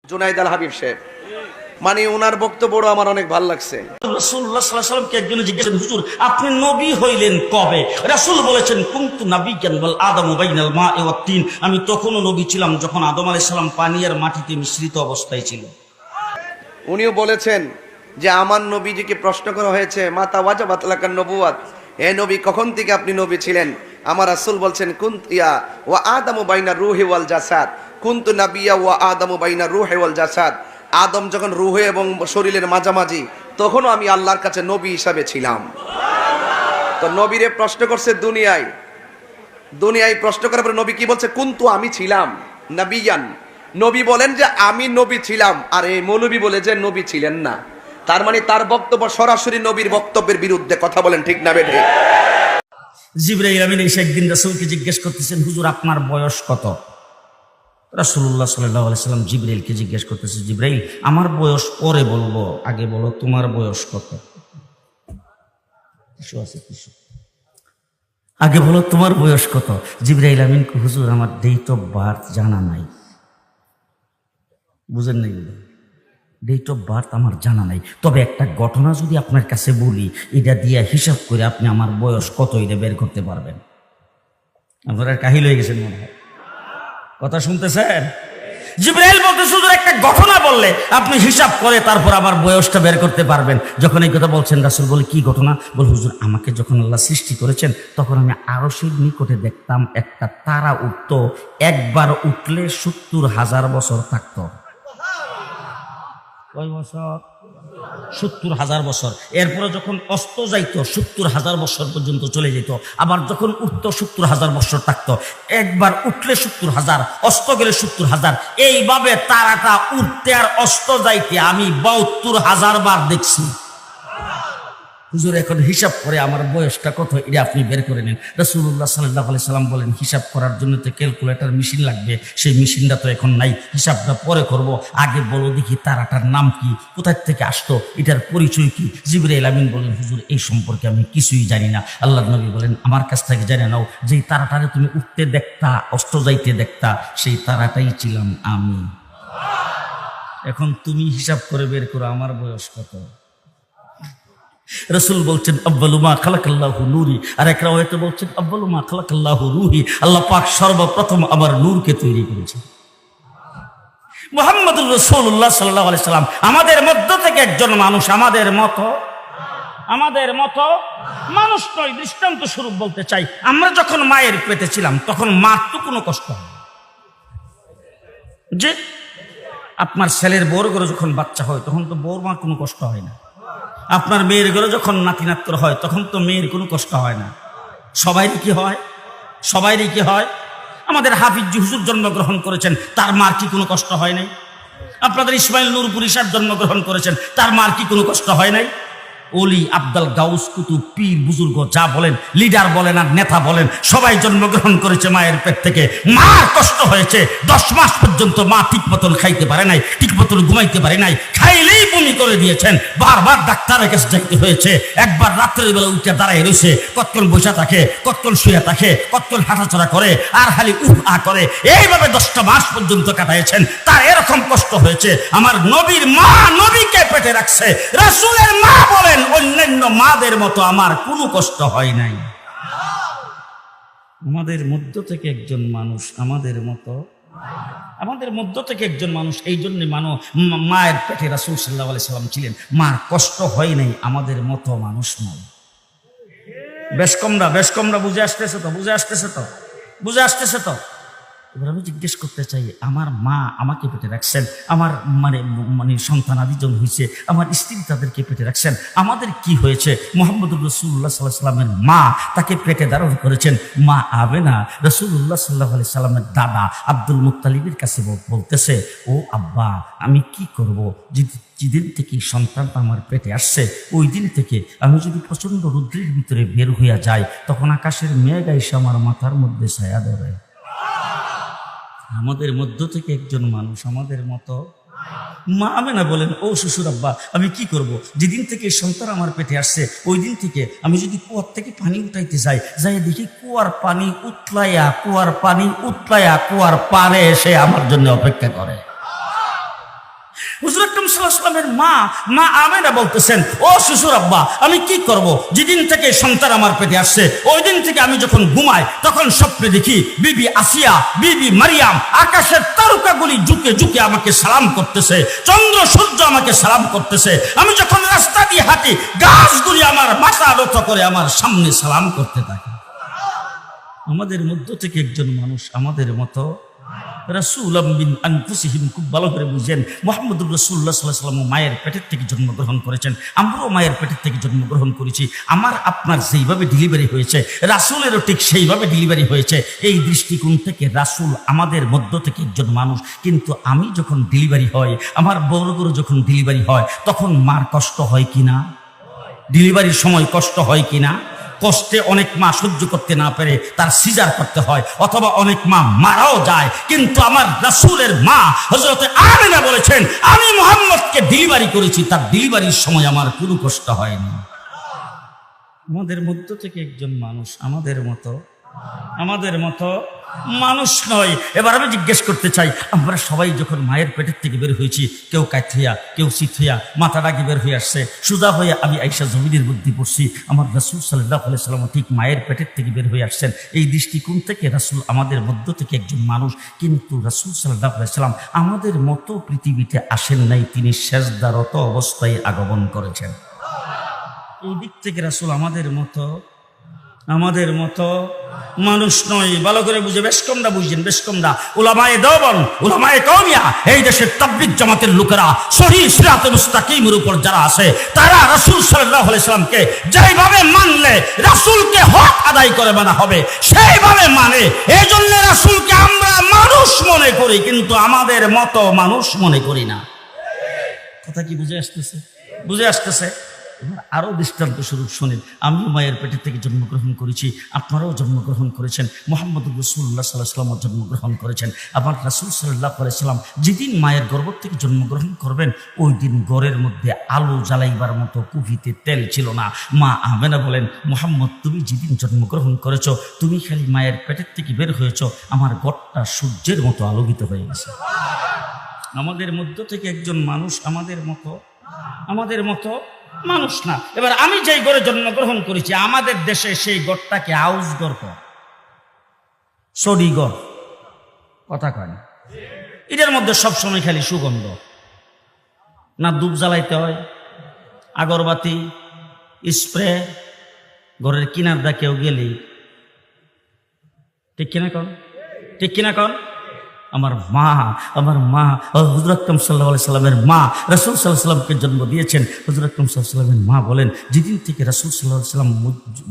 জুনাইদ আল হাবিব সাহেব, মানে ওনার বক্তব্য আমার অনেক ভালো লাগছে। রাসূলুল্লাহ সাল্লাল্লাহু আলাইহি ওয়াসাল্লামকে একজন জিজ্ঞেস করেন, হুজুর আপনি নবী হইলেন কবে? রাসূল বলেছেন, কুনতু নাবিয়্যান ওয়াল আদামু বাইনাল মা'i ওয়াত তিন। আমি তখনও নবী ছিলাম যখন আদম আলাইহিস সালাম পানি আর মাটিতে মিশ্রিত অবস্থায় ছিল। উনিও বলেছেন যে আমার নবীজিকে প্রশ্ন করা হয়েছে, মাতা ওয়াজাবাত লাকান নবুওয়াত, হে নবী কখন থেকে আপনি নবী ছিলেন? আমার রাসূল বলছেন, কুনতু ইয়া ওয়া আদামু বাইনা রূহি ওয়াল জাসাদ, কুনতু নাবিয়্যা ওয়া আদামু বাইনা রূহি ওয়াল জাসাদ। আদম যখন রূহে এবং শরীরের মাঝামাঝি, তখনও আমি আল্লাহর কাছে নবী হিসাবে ছিলাম। তো নবীরে প্রশ্ন করছে দুনিয়ায় প্রশ্ন করার পরে নবী কি বলছে? কুনতু, আমি ছিলাম নাবিয়ান। নবী বলেন যে আমি নবী ছিলাম, আর এই মৌলবী বলে যে নবী ছিলেন না। তার মানে তার বক্তব্য সরাসরি নবীর বক্তব্যের বিরুদ্ধে। কথা বলেন ঠিক না বেঠিক? জিবরাইল আমিন এসে একদিন রাসূলকে জিজ্ঞেস করতেছেন, হুজুর আপনার বয়স কত? রাসূলুল্লাহ সাল্লাল্লাহু আলাইহি সাল্লাম জিবরাইলকে জিজ্ঞেস করতেছে, জিবরাইল আমার বয়স পরে বলবো, আগে বলো তোমার বয়স কত? আগে বলো তোমার বয়স কত? জিবরাইল আমিন, হুজুর আমার ডেট অফ বার্থ জানা নাই। বুঝেন নাই? ডেট অফ বার্থ আমার জানা নাই, তবে একটা ঘটনা যদি আপনার কাছে বলি, এটা দিয়ে হিসাব করে আপনি আমার বয়স কত এটা বের করতে পারবেন। আপনারা কাহিল হয়ে গেছেন মনে হয়, কথা শুনতেছেন? জিবরাইল বলতেছে, হুজুর একটা ঘটনা বললে আপনি হিসাব করে তারপর আবার বয়সটা বের করতে পারবেন। যখন এই কথা বলছেন, রাসূল বলে, কি ঘটনা? বল, হুজুর আমাকে যখন আল্লাহ সৃষ্টি করেছেন তখন আমি আরশের নিকটে দেখতাম একটা তারা উঠতো, একবার উঠলে ৭০,০০০ বছর থাকতো। কয় বছর? ৭০,০০০ বছর। এরপরে যখন অস্ত যাইতো ৭০,০০০ বছর পর্যন্ত চলে যেত, আবার যখন উঠতো ৭০,০০০ বছর থাকতো। একবার উঠলে ৭০,০০০, অস্ত গেলে ৭০,০০০। এইভাবে তারাটা উঠতে আর অস্ত যাইতে আমি ৭২,০০০ বার দেখছি। হুজুর এখন হিসাব করে আমার বয়সটা কত এটা আপনি বের করে নিন। রাসূলুল্লাহ সাল্লাল্লাহু আলাইহি সাল্লাম বলেন, হিসাব করার জন্য তো ক্যালকুলেটর মেশিন লাগবে, সেই মেশিনটা তো এখন নাই, হিসাবটা পরে করব। আগে বলো দেখি তারাটার নাম কি, কোথায় থেকে আসতো, এটার পরিচয় কি? জিবরাইল আমিন বলেন, হুজুর এই সম্পর্কে আমি কিছুই জানি না। আল্লাহর নবী বলেন, আমার কাছ থেকে জেনে নাও, যেই তারাটারে তুমি উঠতে দেখতা, অস্ত যাইতে দেখতা, সেই তারাটাই ছিলাম আমি। এখন তুমি হিসাব করে বের করো আমার বয়স কত। রাসূল বলছেন, আউয়ালু মা খালাকাল্লাহু নূরি, আর এক রাওয়ায়াতে বলছেন, আউয়ালু মা খালাকাল্লাহু রূহি, আল্লাহ পাক সর্বপ্রথম আমার নূরকে তৈরি করেছেন। মুহাম্মদুর রাসূলুল্লাহ সাল্লাল্লাহু আলাইহি সাল্লাম আমাদের মধ্য থেকে একজন মানুষ, আমাদের মতো মানুষ নয়। দৃষ্টান্ত স্বরূপ বলতে চাই, আমরা যখন মায়ের পেটে ছিলাম তখন মার তো কোনো কষ্ট হয় না। যে আপনার ছেলের বউর ঘরে যখন বাচ্চা হয় তখন তো বউর মার কোনো কষ্ট হয় না। আপনার মেয়ের ঘরে যখন নাতি নাত্র হয় তখন তো মেয়ের কোনো কষ্ট হয় না। সবাইরই কি হয়? আমাদের হাফিজ হুজুর জন্মগ্রহণ করেছেন, তার মার কি কোনো কষ্ট হয় নাই? আপনাদের ইসমাইল নূরপুরি সাহেব জন্মগ্রহণ করেছেন, তার মার কি কোনো কষ্ট হয় নাই? অলি, আব্দাল, গাউস, কুতুব, পীর, বুজুর্গ যা বলেন, লিডার বলেন আর নেতা বলেন, সবাই জন্মগ্রহণ করেছে মায়ের পেট থেকে। মার কষ্ট হয়েছে, 10 মাস পর্যন্ত মা ঠিক মতন খাইতে পারে নাই, ঠিক মতন ঘুমাইতে পারে নাই, খাইলেই বমি করে দিয়েছেন, বারবার ডাক্তারের কাছে যাইতে হয়েছে। একবার রাত্রের বেলা উঠে দাঁড়ায় রয়েছে, কতক্ষণ বসে থাকে, কতক্ষণ শুয়ে থাকে, কতক্ষণ হাঁটাচড়া করে আর খালি আ করে, এইভাবে 10টা মাস পর্যন্ত কাটাইছেন। তার এরকম কষ্ট হয়েছে। আমার নবীর মা নবীকে পেটে রাখছে। রাসূলের মা বলেন, অন্যান্য মাদের মতো আমার কোনো কষ্ট হয় নাই। আমাদের মধ্য থেকে একজন মানুষ, এই জন্য মায়ের পেটে রাসূল সাল্লাল্লাহু আলাইহি সাল্লাম ছিলেন। মার কষ্ট হয় নাই, আমাদের মতো মানুষ নয়। বেশ কমরা বুঝে আসতেছে তো। এবার আমি জিজ্ঞেস করতে চাই, আমার মা আমাকে পেটে রাখছেন, আমার মানে সন্তানাদি জন হয়েছে, আমার স্ত্রী তাদেরকে পেটে রাখছেন, আমাদের কি হয়েছে? মুহাম্মদুর রাসূলুল্লাহ সাল্লাল্লাহু আলাইহি সাল্লামের মা তাকে পেটে ধারণ করেছেন। মা আমেনা রাসূলুল্লাহ সাল্লাল্লাহু আলাইহি সাল্লামের দাদা আব্দুল মুত্তালিবের কাছে বলতেছে, ও আব্বা আমি কি করব, যেদিন থেকে সন্তানটা আমার পেটে আসছে ওই দিন থেকে আমি যদি প্রচন্ড রৌদ্রের ভিতরে বের হইয়া যাই, তখন আকাশের মেঘ এসে আমার মাথার মধ্যে ছায়া ধরে। আমাদের মধ্য থেকে একজন মানুষ, আমাদের মতো। মা আমেনা বলেন, ও শ্বশুর আব্বা আমি কি করব, যেদিন থেকে সন্তান আমার পেটে আসছে ওই দিন থেকে আমি যদি কুয়ার থেকে পানি উঠাইতে যাই দেখি কুয়ার পানি উতলাইয়া কুয়ার পারে এসে আমার জন্য অপেক্ষা করে। হুজুর আকরাম সাল্লাল্লাহু আলাইহি ওয়াসাল্লামের মা আমেনা বলতেছেন, ও শ্বশুর আব্বা, আমি কি করব? যেদিন থেকে সন্তান আমার পেটে আসছে ওই দিন থেকে আমি যখন ঘুমাই তখন স্বপ্নে দেখি বিবি আসিয়া, বিবি মারিয়াম আকাশের তারকাগুলি ঝুঁকে ঝুঁকে আমাকে সালাম করতেছে, চন্দ্র সূর্য আমাকে সালাম করতেছে। আমি যখন রাস্তা দিয়ে হাঁটি গাছগুলি আমার মাথা নত করে আমার সামনে সালাম করতে থাকে। আমাদের মধ্য থেকে একজন মানুষ আমাদের মতো রাসূলুম মিন আনফুসিহিম, খুব ভালো করে বুঝেন, মুহাম্মদুর রাসূলুল্লাহ সাল্লাল্লাহু আলাইহি ওয়াসাল্লাম মায়ের পেটের থেকে জন্মগ্রহণ করেছেন, আমরাও মায়ের পেটের থেকে জন্মগ্রহণ করেছি। আমার আপনার যেইভাবে ডেলিভারি হয়েছে রাসূলেরও ঠিক সেইভাবে ডেলিভারি হয়েছে। এই দৃষ্টিকোণ থেকে রাসূল আমাদের মধ্য থেকে একজন মানুষ। কিন্তু আমি যখন ডেলিভারি হয়, আমার বড় বড় যখন ডেলিভারি হয় তখন মার কষ্ট হয় কিনা? ডেলিভারির সময় কষ্ট হয় কিনা? কষ্টে অনেক মা সহ্য করতে না পেরে তার সিজার করতে হয়, অথবা অনেক মা মারাও যায়। কিন্তু আমার রাসূলের মা হযরত আমিনা বলেছেন, আমি মুহাম্মদকে ডেলিভারি করেছি, তার ডেলিভারির সময় আমার কোনো কষ্ট হয়নি। আমাদের মধ্য থেকে একজন মানুষ আমাদের মতো মানুষ নয়। এবার আমি জিজ্ঞেস করতে চাই, আমরা সবাই যখন মায়ের পেটের থেকে বের হয়েছি, কেউ কাইথিয়া, কেউ সিথিয়া, মাথা ডাকি বের হয়ে আসছে, সুজা হয়ে আমি আয়েশা জমিনের মধ্যে পড়ছি। আমার রাসূল সাল্লাল্লাহু আলাইহি ওয়াসাল্লাম ঠিক মায়ের পেটের থেকে বের হয়ে আসছেন। এই দৃষ্টিকোণ থেকে রাসূল আমাদের মধ্য থেকে একজন মানুষ। কিন্তু রাসূল সাল্লাল্লাহু আলাইহি ওয়াসাল্লাম আমাদের মতো পৃথিবীতে আসেন নাই, তিনি সেজদারত অবস্থায় আগমন করেছেন। এই দিক থেকে রাসূল আমাদের মতো মানুষ নয়। ভালো করে বুঝে, বেশকমরা বুঝছেন, বেশকমরা উলামায়ে দেওবন্দ, উলামায়ে কওমিয়া, এই দেশের তাবলীগ জামাতের লোকেরা সহিহ সিরাতে মুস্তাকিমের উপর যারা আছে তারা রাসূল সাল্লাল্লাহু আলাইহি সাল্লামকে যেইভাবে মানলে রাসূলকে হক আদায় করে মানা হবে সেইভাবে মানে। এই জন্য রাসূলকে আমরা মানুষ মনে করি, কিন্তু আমাদের মতো মানুষ মনে করি না। কথা কি বুঝে আসতেছে? আরো দৃষ্টান্ত স্বরূপ শোনেন, আমিও মায়ের পেটের থেকে জন্মগ্রহণ করেছি, আপনারাও জন্মগ্রহণ করেছেন, মুহাম্মদুর রাসূলুল্লাহ সাল্লাল্লাহু আলাইহি ওয়াসাল্লাম জন্মগ্রহণ করেছেন। আবার রাসূল সাল্লাল্লাহু আলাইহি ওয়াসাল্লাম যেদিন মায়ের গর্ভ থেকে জন্মগ্রহণ করবেন ওই দিন ঘরের মধ্যে আলো জ্বালাইবার মতো কুফিতে তেল ছিল না। মা আমেনা বলেন, মুহাম্মদ তুমি যেদিন জন্মগ্রহণ করেছো, তুমি খালি মায়ের পেটের থেকে বের হয়েছো, আমার ঘরটা সূর্যের মতো আলোকিত হয়ে গেছে। আমাদের মধ্য থেকে একজন মানুষ আমাদের মতো মানুষ না। এবার আমি যেই ঘরে জন্মগ্রহণ করেছি আমাদের দেশে সেই ঘরটাকে আউস ঘর, সডি ঘর, কথা কয় না। এটার মধ্যে সবসময় খালি সুগন্ধ, না ধূপ জ্বালাইতে হয়, আগরবাতি, স্প্রে, ঘরের কিনার দা কেউ গেলেই, ঠিক কিনা কন? আমার মা হুজুর আকরাম সাল্লাল্লাহু আলাইহি সাল্লামের মা রাসূল সাল্লাল্লাহু আলাইহি সাল্লামকে জন্ম দিয়েছেন। হুজুর আকরাম সাল্লাল্লাহু আলাইহি সাল্লামের মা বলেন, যেদিন থেকে রাসূল সাল্লাল্লাহু আলাইহি সাল্লাম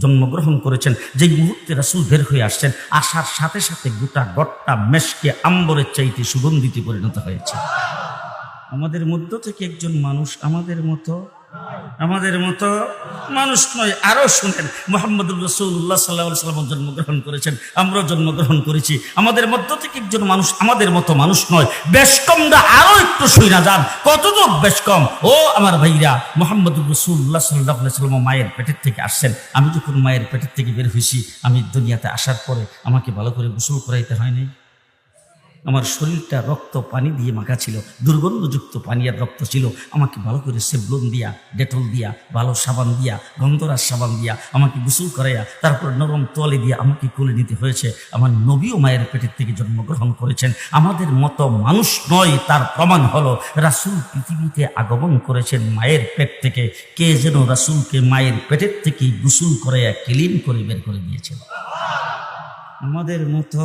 জন্মগ্রহণ করেছেন, যেই মুহূর্তে রাসূল বের হয়ে আসছেন, আসার সাথে সাথে গোটা ঘরটা মেশকে আম্বরের চাইতে সুগন্ধিতে পরিণত হয়েছে। আমাদের মধ্য থেকে একজন মানুষ আমাদের মতো মানুষ নয়। আরো শুনেন, মুহাম্মদুর রাসূলুল্লাহ সাল্লাল্লাহু আলাইহি ওয়াসাল্লাম জন্মগ্রহণ করেছেন, আমরাও জন্মগ্রহণ করেছি। আমাদের মধ্য থেকে একজন মানুষ আমাদের মতো মানুষ নয়। বেশকমরা আরো একটু শুইনা যান, কতটুক বেশকম। ও আমার ভাইরা, মুহাম্মদুর রাসূলুল্লাহ সাল্লাল্লাহু আলাইহি ওয়াসাল্লাম মায়ের পেটের থেকে আসছেন। আমি যখন মায়ের পেটের থেকে বের হয়েছি, আমি দুনিয়াতে আসার পরে আমাকে ভালো করে গোসল করাইতে হয়নি। আমার শরীরটা রক্ত পানি দিয়ে মাখা ছিল, দুর্গন্ধযুক্ত পানি আর রক্ত ছিল। আমাকে ভালো করে সেবলন দিয়া, ডেটল দিয়া, ভালো সাবান দিয়া, গন্ধরাজ সাবান দিয়া আমাকে গোসল করাইয়া তারপর নরম তোয়ালে দিয়ে আমাকে কোলে নিতে হয়েছে। আমার নবীও মায়ের পেটের থেকে জন্মগ্রহণ করেছেন। আমাদের মতো মানুষ নয়, তার প্রমাণ হলো রাসূল পৃথিবীতে আগমন করেছেন মায়ের পেট থেকে। কে যেন রাসূলকে মায়ের পেটের থেকেই গোসল করাইয়া ক্লিন করে বের করে দিয়েছেন। আমাদের মতো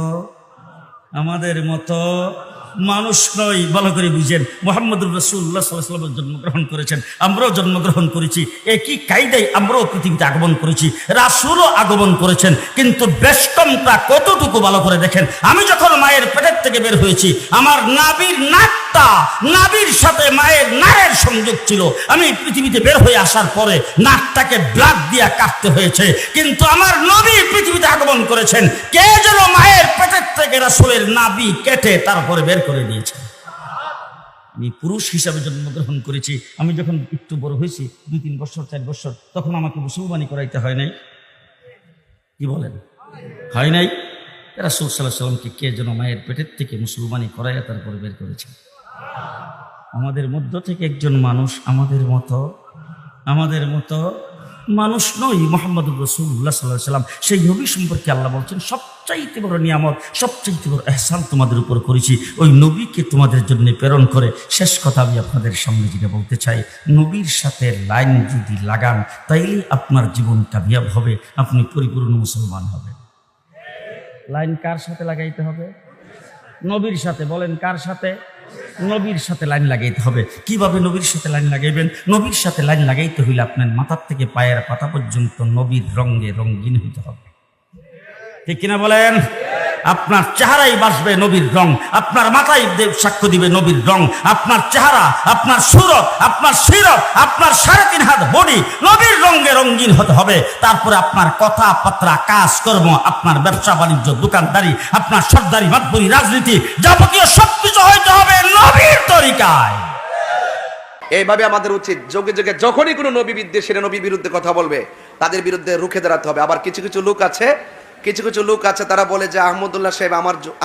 মানুষ নয়। ভালো করে বুঝেন, মুহাম্মদুর রাসূলুল্লাহ সাল্লাল্লাহু আলাইহি ওয়াসাল্লাম জন্মগ্রহণ করেছেন, আমরাও জন্মগ্রহণ করেছি। একই কায়দায় আমরাও পৃথিবীতে আগমন করেছি, রাসূলও আগমন করেছেন। কিন্তু বেষ্টমটা কতটুকু ভালো করে দেখেন। আমি যখন মায়ের পেটের থেকে বের হয়েছি, আমার নাভির সাথে মায়ের নায়ের সংযোগ ছিল। আমি পৃথিবীতে বের হয়ে আসার পরে নাকটাকে ব্লাড দিয়ে কাটতে হয়েছে। কিন্তু আমার নবী পৃথিবীতে আগমন করেছেন, কে যেন মায়ের পেটের থেকে রাসূলের নাভি কেটে তারপরে বের করে দিয়েছে। আমি পুরুষ হিসাবে জন্মগ্রহণ করেছি। আমি যখন একটু বড় হয়েছি, 2-3 বছর 4 বছর, তখন আমাকে মুসলমানি করাইতে হয় নাই। কি বলেন? হয় নাই? রাসূল সাল্লাল্লাহু আলাইহি ওয়াসাল্লামকে কে যেন মায়ের পেটের থেকে মুসলমানি করাইয়া তারপরে বের করেছে। আমাদের মধ্য থেকে একজন মানুষ আমাদের মতো মানুষ নয়, মুহাম্মদুর রাসূলুল্লাহ সাল্লাল্লাহু আলাইহি ওয়াসাল্লাম। সেই নবী সম্পর্কে আল্লাহ বলছেন, সবচাইতে বড় নিয়ামত, সবচাইতে বড় ইহসান তোমাদের উপর করেছি, ওই নবীকে তোমাদের জন্য প্রেরণ করে। শেষ কথা আমি আপনাদের সামনে যেটা বলতে চাই, নবীর সাথে লাইন যদি লাগান তাইলে আপনার জীবন কামিয়াব হবে, আপনি পরিপূর্ণ মুসলমান হবেন। লাইন কার সাথে লাগাইতে হবে? নবীর সাথে। বলেন কার সাথে? নবীর সাথে লাইন লাগাইতে হবে। কিভাবে নবীর সাথে লাইন লাগাইবেন? নবীর সাথে লাইন লাগাইতে হইলে আপনার মাথার থেকে পায়ের পাতা পর্যন্ত নবীর রঙে রঙিন হইতে হবে। ঠিক কিনা বলেন? আপনার চেহারাই বাসবে নবীর রং, আপনার মাথায় সাক্ষ্য দিবে নবীর রং, আপনার চেহারা, আপনার সুরত, আপনার সিরত, আপনার 3.5 হাত বডি নবীর রঙে রঙিন হতে হবে। তারপরে আপনার কথাবার্তা, কাজকর্ম, আপনার ব্যবসা বাণিজ্য, দোকানদারি, আপনার সর্দারি, মাতবরি, রাজনীতি, যাবতীয় সবকিছু হইতে হবে নবীর তরিকায়। এইভাবে আমাদের উচিত, যুগে যুগে যখনই কোনো নবী বিদ্বেষীরা নবীর বিরুদ্ধে কথা বলবে তাদের বিরুদ্ধে রুখে দাঁড়াতে হবে। আবার কিছু কিছু লোক আছে তারা বলে যে আহমদুল্লাহ সাহেব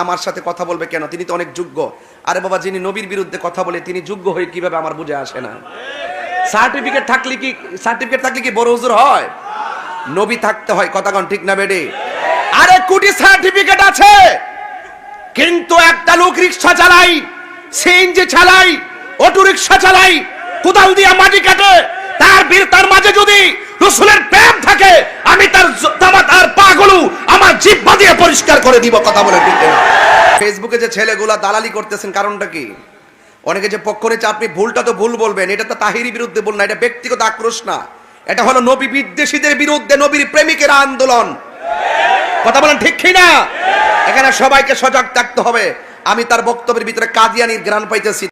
আমার সাথে কথা বলবে কেন, তিনি তো অনেক যোগ্য। আরে বাবা, যিনি নবীর বিরুদ্ধে কথা বলে তিনি যোগ্য হয়ে কিভাবে আমার বুঝে আসে না। সার্টিফিকেট থাকলে কি বড় হুজুর হয়? নবী থাকতে হয়। কথা কোন ঠিক না বেডি? আরে কোটি সার্টিফিকেট আছে, কিন্তু একটা লোক রিকশা চালাই, সিএনজি চালাই, অটো রিকশা চালাই, কোদাল দিয়ে মাটি কাটে, তার মাঝে যদি রাসূলের প্রেম থাকে, আমি তার পাগুলো আমার জিহ্বা দিয়ে পরিষ্কার করে দিব। কথা বলে ঠিক না? ফেসবুকে যে ছেলেগুলা দালালি করতেছেন, কারণটা কি? অনেকে যে পক্ষ নিচ্ছে, আপনি ভুলটা তো ভুল বলবেন, এটা তো তাহিরি বিরুদ্ধে বল না, এটা ব্যক্তিগত আক্রোশ না, এটা হলো নবী বিদ্বেষীদের বিরুদ্ধে নবীর প্রেমিকের আন্দোলন। কথা বলেন ঠিক কি না? এখানে সবাইকে সজাগ থাকতে হবে। আমি তার বক্তব্যের ভিতরে কাদিয়ানির গ্রান পাইতেছি।